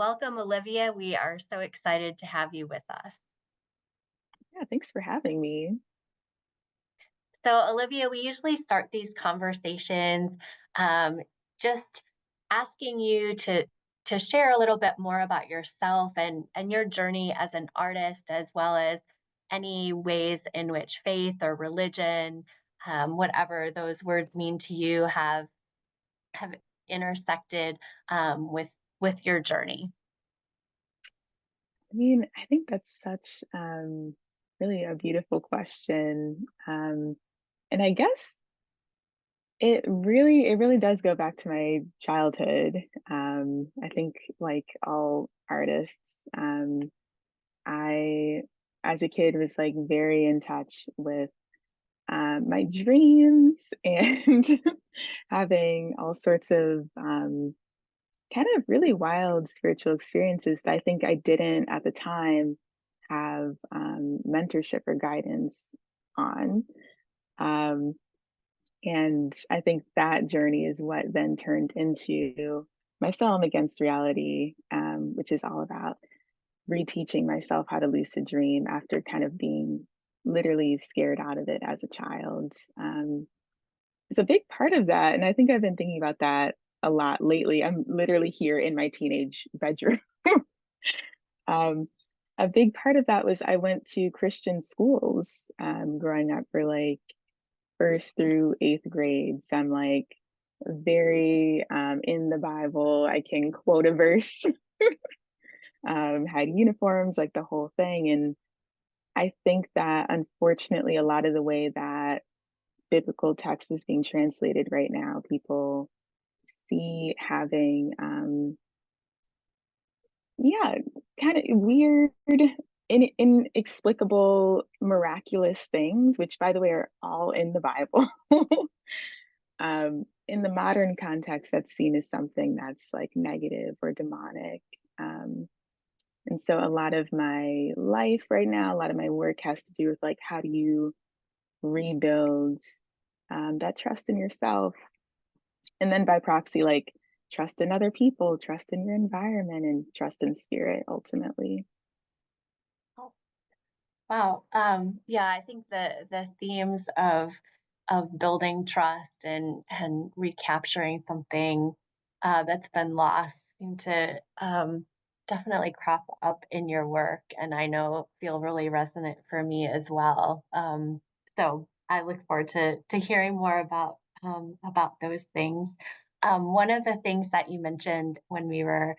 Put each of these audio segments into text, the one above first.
welcome, Olivia. We are so excited to have you with us. Yeah, thanks for having me. So, Olivia, we usually start these conversations um, just asking you to share a little bit more about yourself and your journey as an artist, as well as any ways in which faith or religion, whatever those words mean to you, have intersected with your journey. I think that's such really a beautiful question. And I guess it really does go back to my childhood. I think like all artists, I as a kid was like very in touch with my dreams and having all sorts of kind of really wild spiritual experiences that I think I didn't at the time have mentorship or guidance on. Um, and I think that journey is what then turned into my film Against Reality, which is all about reteaching myself how to lucid dream after kind of being literally scared out of it as a child. It's a big part of that. And I think I've been thinking about that a lot lately. I'm literally here in my teenage bedroom. um, a big part of that was I went to Christian schools growing up for like first through eighth grade. So I'm like very in the Bible. I can quote a verse, had uniforms, like the whole thing. And I think that unfortunately, a lot of the way that biblical text is being translated right now, people see having yeah, kind of weird inexplicable miraculous things, which by the way are all in the Bible. In the modern context, that's seen as something that's like negative or demonic. um, and so a lot of my life right now, a lot of my work has to do with like how do you rebuild that trust in yourself, and then by proxy, like trust in other people, trust in your environment, and trust in spirit ultimately. Oh, wow. Yeah, I think the themes of building trust and recapturing something that's been lost seem to definitely crop up in your work, and I know feel really resonant for me as well. So I look forward to hearing more about those things. One of the things that you mentioned when we were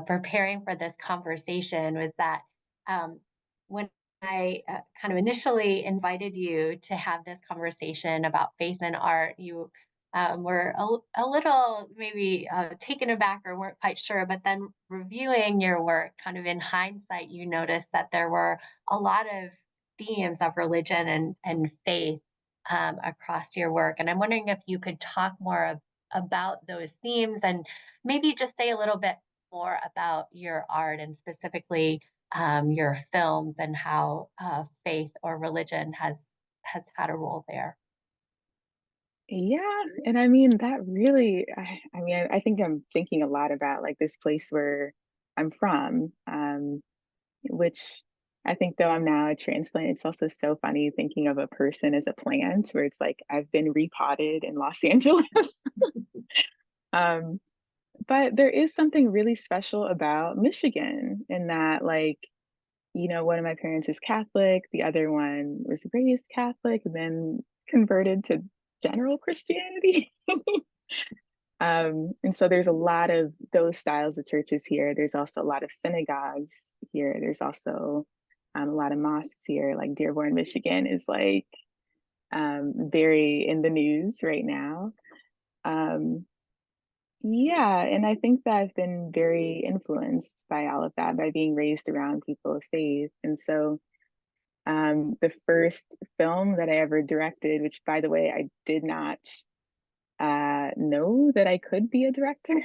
preparing for this conversation was that um, when I kind of initially invited you to have this conversation about faith and art, you were a little maybe taken aback or weren't quite sure. But then reviewing your work, kind of in hindsight, you noticed that there were a lot of themes of religion and faith across your work. And I'm wondering if you could talk more about those themes and maybe just say a little bit more about your art and specifically your films and how faith or religion has had a role there. Yeah, and I mean that really, I think I'm thinking a lot about like this place where I'm from, which I think though I'm now a transplant, it's also so funny thinking of a person as a plant, where it's like I've been repotted in Los Angeles. um, but there is something really special about Michigan in that, like, one of my parents is Catholic, the other one was raised Catholic and then converted to general Christianity. And so there's a lot of those styles of churches here. There's also a lot of synagogues here. There's also a lot of mosques here. Like Dearborn, Michigan is like very in the news right now. Um, yeah, and I think that I've been very influenced by all of that, by being raised around people of faith. And so the first film that I ever directed, which by the way, I did not know that I could be a director.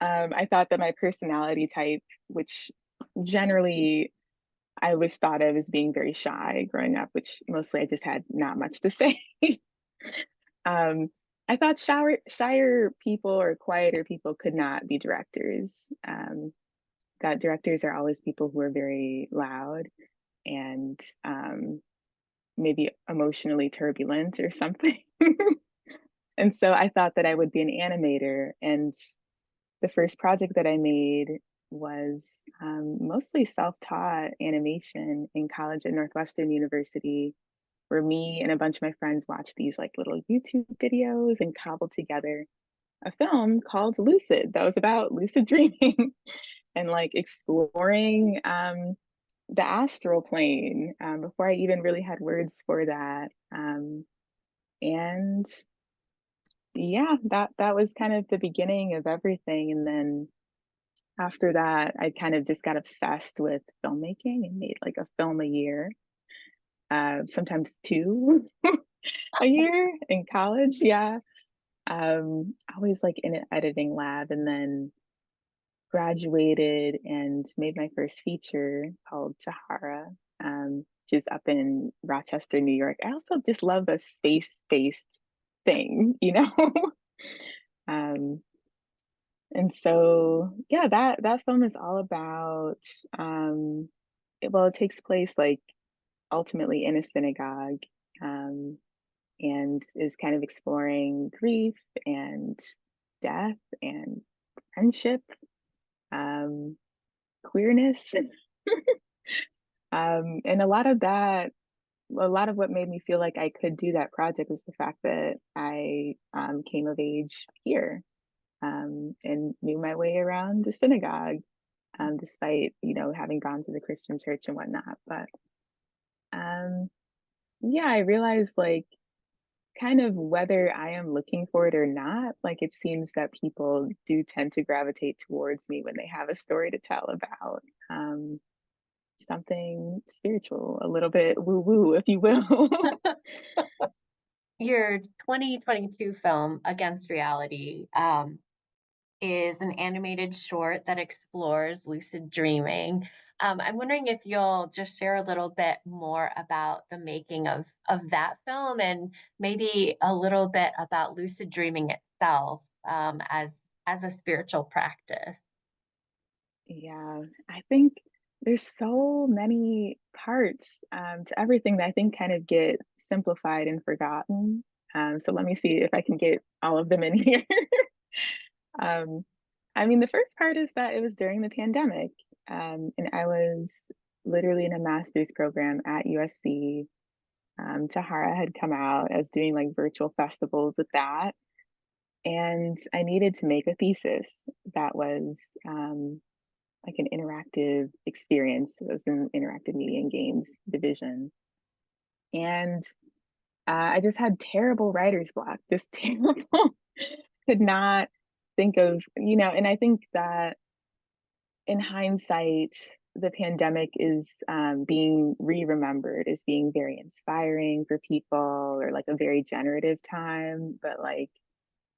I thought that my personality type, which generally I was thought of as being very shy growing up, which mostly I just had not much to say. um, I thought shyer people or quieter people could not be directors. That directors are always people who are very loud and maybe emotionally turbulent or something. And so I thought that I would be an animator. And the first project that I made was mostly self-taught animation in college at Northwestern University, where me and a bunch of my friends watched these like little YouTube videos and cobbled together a film called Lucid that was about lucid dreaming and like exploring the astral plane before I even really had words for that. And yeah, that was kind of the beginning of everything. And then after that, I kind of just got obsessed with filmmaking and made like a film a year, sometimes 2 a year in college. Yeah. Always like in an editing lab, and then graduated and made my first feature called Tahara, which is up in Rochester, New York. I also just love a space-based thing, you know? um, and so, yeah, that film is all about, well, it takes place like ultimately in a synagogue, um, and is kind of exploring grief and death and friendship, um, queerness. And a lot of what made me feel like I could do that project was the fact that I came of age here, and knew my way around the synagogue, despite, having gone to the Christian church and whatnot. But um, yeah, I realized like kind of whether I am looking for it or not, like it seems that people do tend to gravitate towards me when they have a story to tell about. Something spiritual, a little bit woo woo, if you will. Your 2022 film, Against Reality, is an animated short that explores lucid dreaming. I'm wondering if you'll just share a little bit more about the making of that film and maybe a little bit about lucid dreaming itself, as a spiritual practice. Yeah, I think there's so many parts to everything that I think kind of get simplified and forgotten. So let me see if I can get all of them in here. um, I mean, the first part is that it was during the pandemic, and I was literally in a master's program at USC. Tahara had come out as doing like virtual festivals with that. And I needed to make a thesis that was like an interactive experience. It was an interactive media and games division. And I just had terrible writer's block, just terrible. Could not think of, and I think that in hindsight, the pandemic is being re-remembered as being very inspiring for people, or like a very generative time. But like,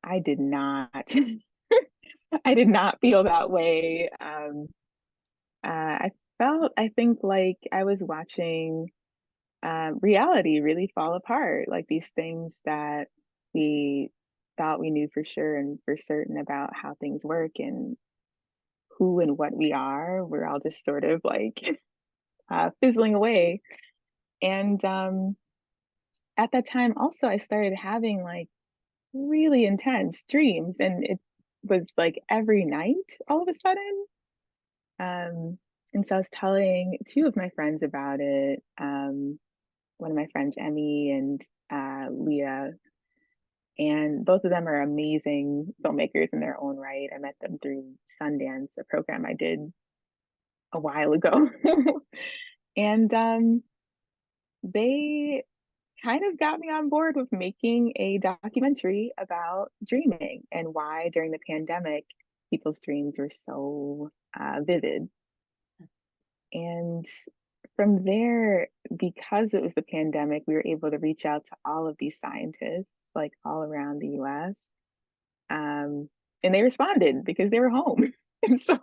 I did not, I did not feel that way. I I think like I was watching reality really fall apart, like these things that we thought we knew for sure and for certain about how things work and who and what we are. We're all just sort of like fizzling away. And at that time, also, I started having like really intense dreams, and it was like every night all of a sudden. And so I was telling two of my friends about it. One of my friends, Emmy, and Leah, and both of them are amazing filmmakers in their own right. I met them through Sundance, a program I did a while ago. And they kind of got me on board with making a documentary about dreaming and why during the pandemic people's dreams were so vivid. And from there, because it was the pandemic, we were able to reach out to all of these scientists, like all around the US. Um, and they responded because they were home. And so,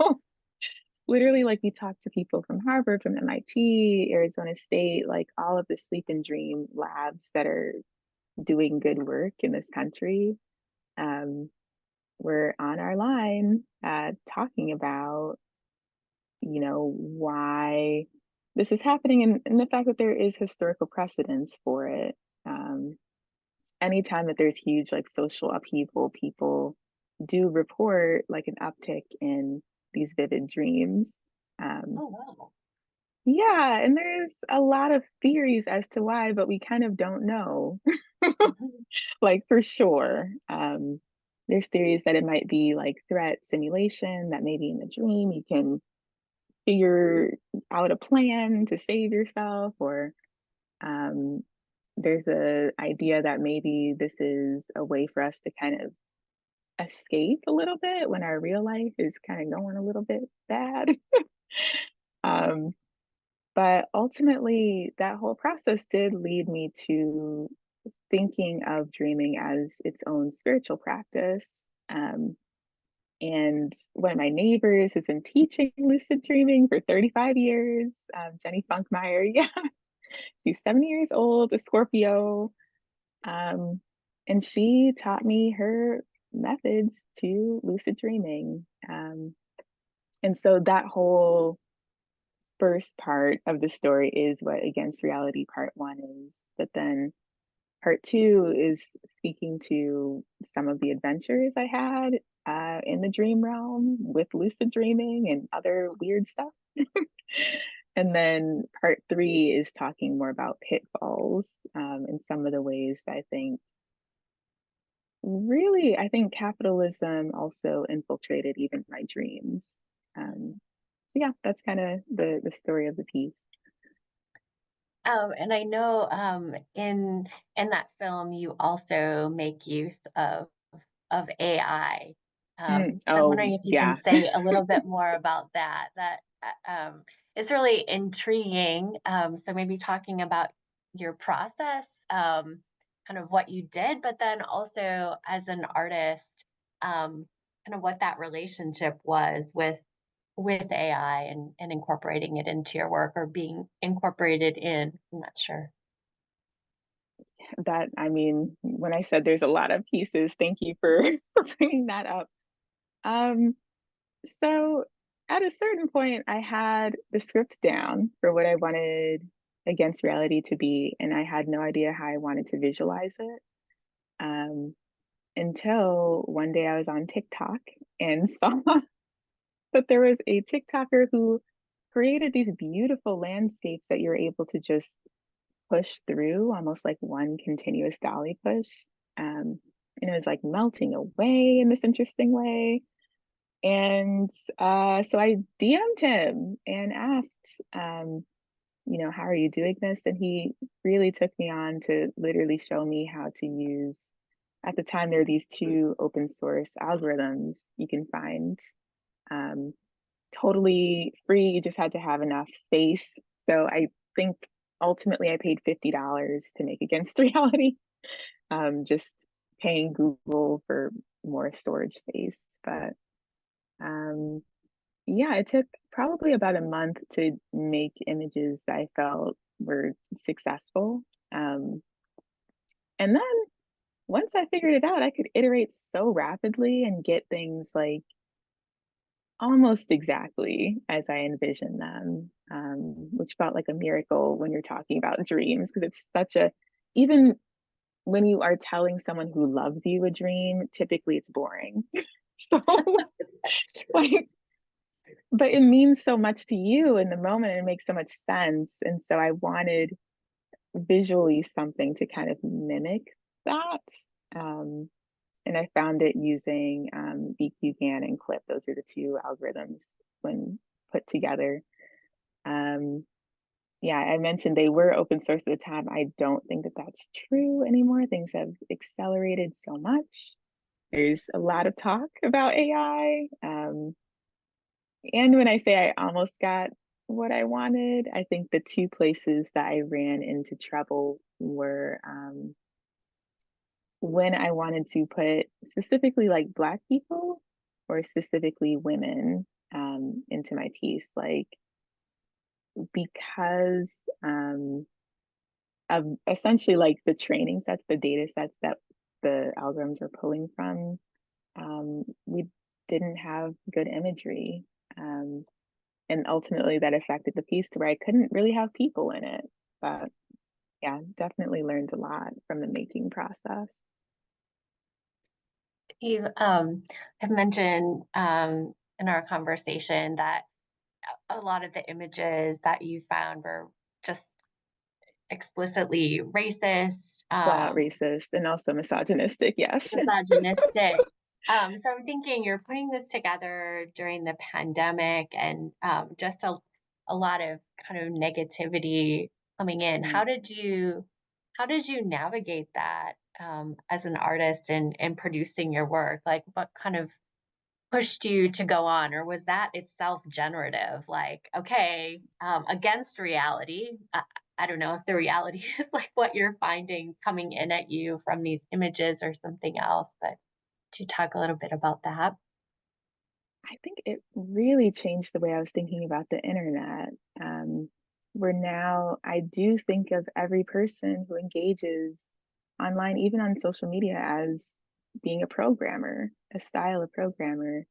literally, like, we talked to people from Harvard, from MIT, Arizona State, like all of the sleep and dream labs that are doing good work in this country. um, were on our line talking about, why this is happening, and the fact that there is historical precedence for it. Um, Anytime that there's huge like social upheaval, people do report like an uptick in these vivid dreams. Um, Oh, wow. yeah, and there's a lot of theories as to why, but we kind of don't know, Mhm. like for sure. There's theories that it might be like threat simulation, that maybe in a dream you can figure out a plan to save yourself, or um, there's a idea that maybe this is a way for us to kind of escape a little bit when our real life is kind of going a little bit bad. um, but ultimately, that whole process did lead me to thinking of dreaming as its own spiritual practice. And one of my neighbors has been teaching lucid dreaming for 35 years, Jenny Funkmeyer. Yeah, she's 70 years old, a Scorpio. Um, and she taught me her methods to lucid dreaming. And so that whole first part of the story is what Against Reality part one is. But then part two is speaking to some of the adventures I had in the dream realm with lucid dreaming and other weird stuff. And then part three is talking more about pitfalls and some of the ways that I think capitalism also infiltrated even my dreams. So yeah, that's kind of the story of the piece. And I know in that film you also make use of AI. So I'm Oh wondering if you can yeah, say a little bit more about that. That it's really intriguing. So maybe talking about your process, kind of what you did, but then also as an artist, kind of what that relationship was with AI and incorporating it into your work or being incorporated in. I'm not sure. that I mean, when I said there's a lot of pieces, thank you for for bringing that up. Um, so at a certain point, I had the script down for what I wanted Against Reality to be, and I had no idea how I wanted to visualize it. Um, until one day I was on TikTok and saw that there was a TikToker who created these beautiful landscapes that you're able to just push through, almost like one continuous dolly push. Um, and it was like melting away in this interesting way. And so I DM'd him and asked, how are you doing this? And he really took me on to literally show me how to use, at the time, there are these two open source algorithms you can find, um, totally free. You just had to have enough space. So I think ultimately I paid $50 to make Against Reality, just paying Google for more storage space. But um, yeah, it took probably about a month to make images that I felt were successful. Um, and then once I figured it out, I could iterate so rapidly and get things like almost exactly as I envisioned them, which felt like a miracle when you're talking about dreams, because it's such a, even when you are telling someone who loves you a dream, typically it's boring. So, like, but it means so much to you in the moment and it makes so much sense. And so I wanted visually something to kind of mimic that. Um, and I found it using BQGAN and Clip. Those are the two algorithms when put together. Um, yeah, I mentioned they were open source at the time. I don't think that that's true anymore. Things have accelerated so much. There's a lot of talk about AI. And when I say I almost got what I wanted, I think the two places that I ran into trouble were when I wanted to put specifically like Black people or specifically women into my piece, like because of essentially like the training sets, the data sets that the algorithms were pulling from, we didn't have good imagery. Um, and ultimately that affected the piece to where I couldn't really have people in it. But yeah, definitely learned a lot from the making process. You have mentioned in our conversation that a lot of the images that you found were just explicitly racist, Flat out racist and also misogynistic, yes. misogynistic. So I'm thinking you're putting this together during the pandemic and just a lot of kind of negativity coming in. Mm. How did you navigate that as an artist and producing your work? Like what kind of pushed you to go on, or was that itself generative? Like, okay, against reality. I don't know if the reality is like what you're finding coming in at you from these images or something else, but could you talk a little bit about that? I think it really changed the way I was thinking about the internet. Where now I do think of every person who engages online, even on social media, as being a programmer, a style of programmer.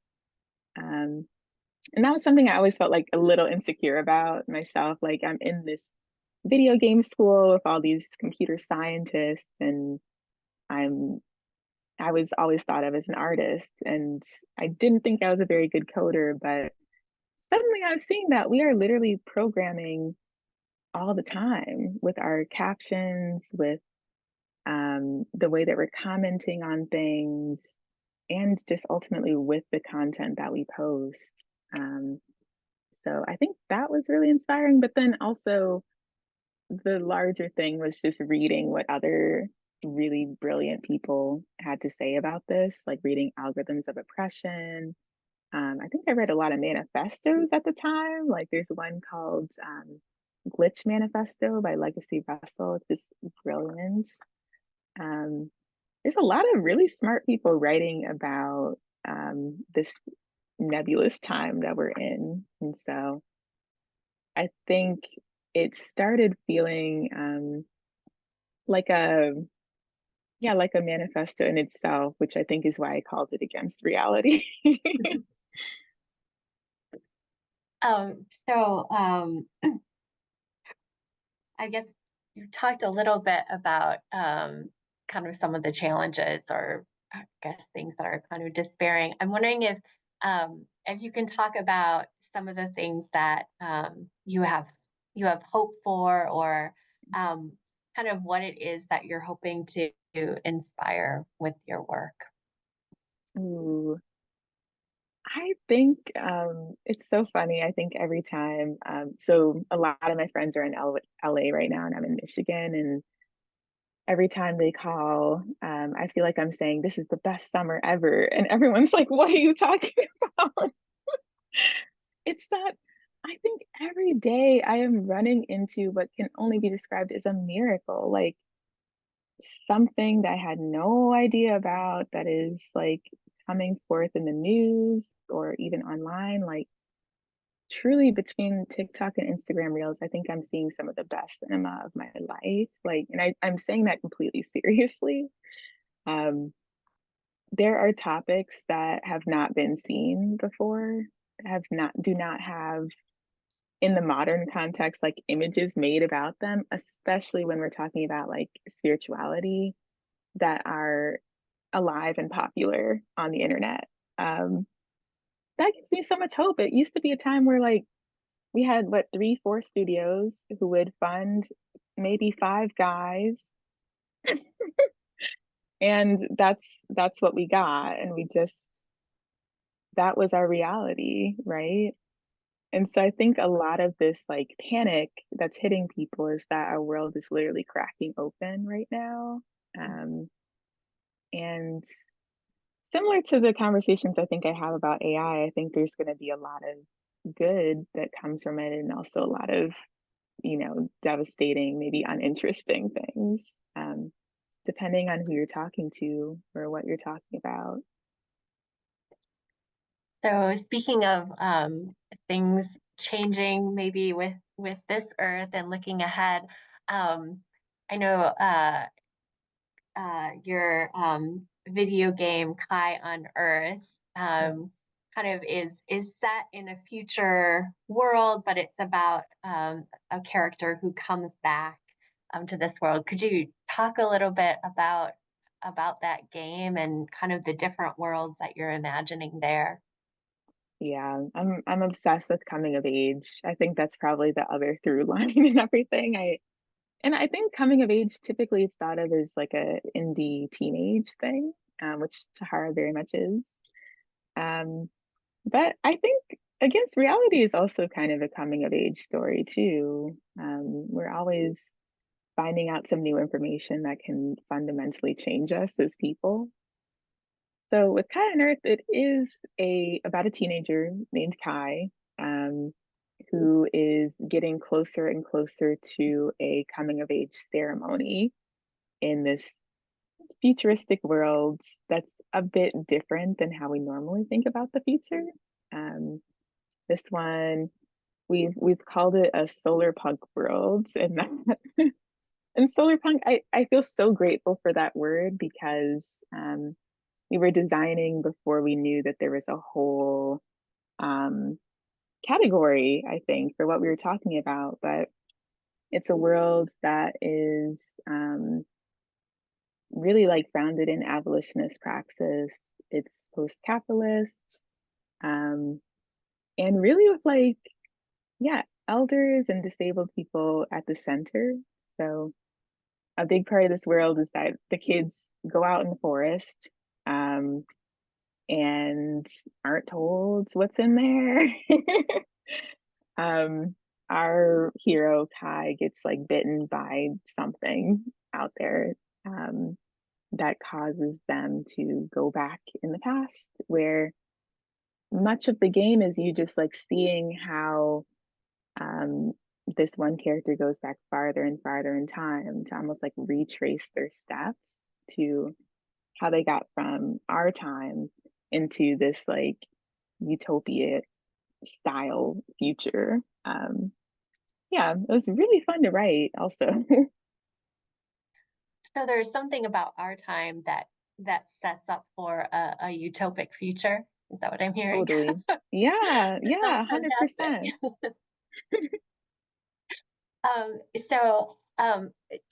Um, and that was something I always felt like a little insecure about myself. Like I'm in this video game school with all these computer scientists, and I'm I was always thought of as an artist, and I didn't think I was a very good coder, but suddenly I was seeing that we are literally programming all the time with our captions, with the way that we're commenting on things, and just ultimately with the content that we post. Um, so I think that was really inspiring. But then also, the larger thing was just reading what other really brilliant people had to say about this, like reading Algorithms of Oppression. I think I read a lot of manifestos at the time. Like there's one called Glitch Manifesto by Legacy Russell. It's just brilliant. Um, there's a lot of really smart people writing about this nebulous time that we're in. And so I think it started feeling like a yeah, like a manifesto in itself, which I think is why I called it Against Reality. So I guess you talked a little bit about kind of some of the challenges or I guess things that are kind of despairing. I'm wondering if you can talk about some of the things that you have hope for or um, kind of what it is that you're hoping to inspire with your work. Ooh, I think it's so funny. I think every time, so a lot of my friends are in LA right now, and I'm in Michigan. And every time they call, I feel like I'm saying, "This is the best summer ever." And everyone's like, "What are you talking about?" It's that I think every day I am running into what can only be described as a miracle, like something that I had no idea about that is like coming forth in the news or even online. Like truly between TikTok and Instagram Reels, I think I'm seeing some of the best cinema of my life. Like, and I'm saying that completely seriously. Um, there are topics that have not been seen before, do not have in the modern context like images made about them, especially when we're talking about like spirituality that are alive and popular on the internet. Um, that gives me so much hope. It used to be a time where like we had what 3, 4 studios who would fund maybe 5 guys, and that's what we got, and we just that was our reality, right? And so I think a lot of this like panic that's hitting people is that our world is literally cracking open right now. Um, and similar to the conversations I think I have about AI, I think there's going to be a lot of good that comes from it and also a lot of, devastating, maybe uninteresting things, um, depending on who you're talking to or what you're talking about. So speaking of things changing, maybe with this Earth and looking ahead, um, I know your video game Kai on Earth Yeah. kind of is set in a future world, but it's about a character who comes back to this world. Could you talk a little bit about that game and kind of the different worlds that you're imagining there? Yeah, I'm obsessed with coming of age. I think that's probably the other through line and everything. I think coming of age typically is thought of as like a indie teenage thing, which Tahara very much is. Um, but I think against reality is also kind of a coming of age story too. We're always finding out some new information that can fundamentally change us as people. So with Kai on Earth, it is a about a teenager named Kai, um, who is getting closer and closer to a coming of age ceremony in this futuristic world that's a bit different than how we normally think about the future. Um, this one we've called it a solar punk world, and and solar punk, I feel so grateful for that word because we were designing before we knew that there was a whole um, category, I think, for what we were talking about. But it's a world that is really like founded in abolitionist praxis. It's post-capitalist, um, and really with like, yeah, elders and disabled people at the center. So a big part of this world is that the kids go out in the forest, um, and aren't told what's in there. um, our hero Kai gets like bitten by something out there, um, that causes them to go back in the past, where much of the game is you just like seeing how um, this one character goes back farther and farther in time to almost like retrace their steps to how they got from our time into this like utopia style future. Yeah, it was really fun to write also. So there's something about our time that sets up for a utopic future. Is that what I'm hearing? Totally. Yeah, That yeah, sounds 100%. fantastic. So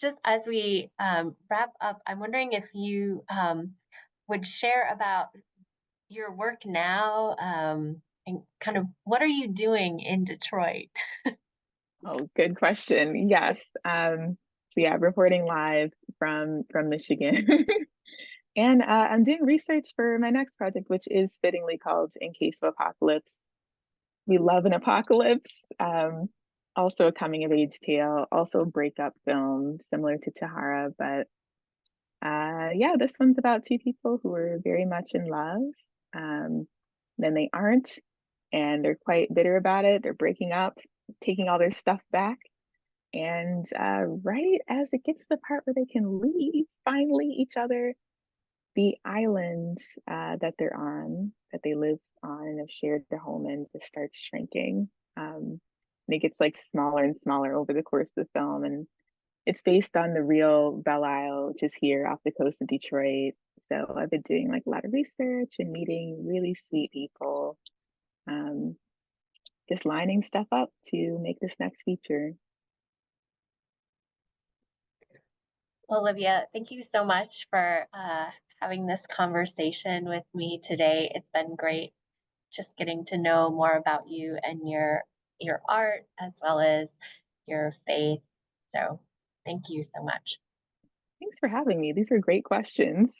just as we wrap up, I'm wondering if you would share about your work now and kind of what are you doing in Detroit? Oh, good question. Yes. So yeah, reporting live from Michigan. And I'm doing research for my next project, which is fittingly called In Case of Apocalypse. We love an apocalypse. Also a coming of age tale, also a breakup film similar to Tahara, but yeah, this one's about two people who are very much in love. Um, then they aren't, and they're quite bitter about it. They're breaking up, taking all their stuff back. And right as it gets to the part where they can leave finally each other, the island that they're on, that they live on and have shared their home in, just starts shrinking. And it gets like smaller and smaller over the course of the film. And it's based on the real Belle Isle, which is here off the coast of Detroit. So I've been doing like a lot of research and meeting really sweet people, um, just lining stuff up to make this next feature. Olivia, thank you so much for having this conversation with me today. It's been great just getting to know more about you and your art as well as your faith. So thank you so much. Thanks for having me. These are great questions.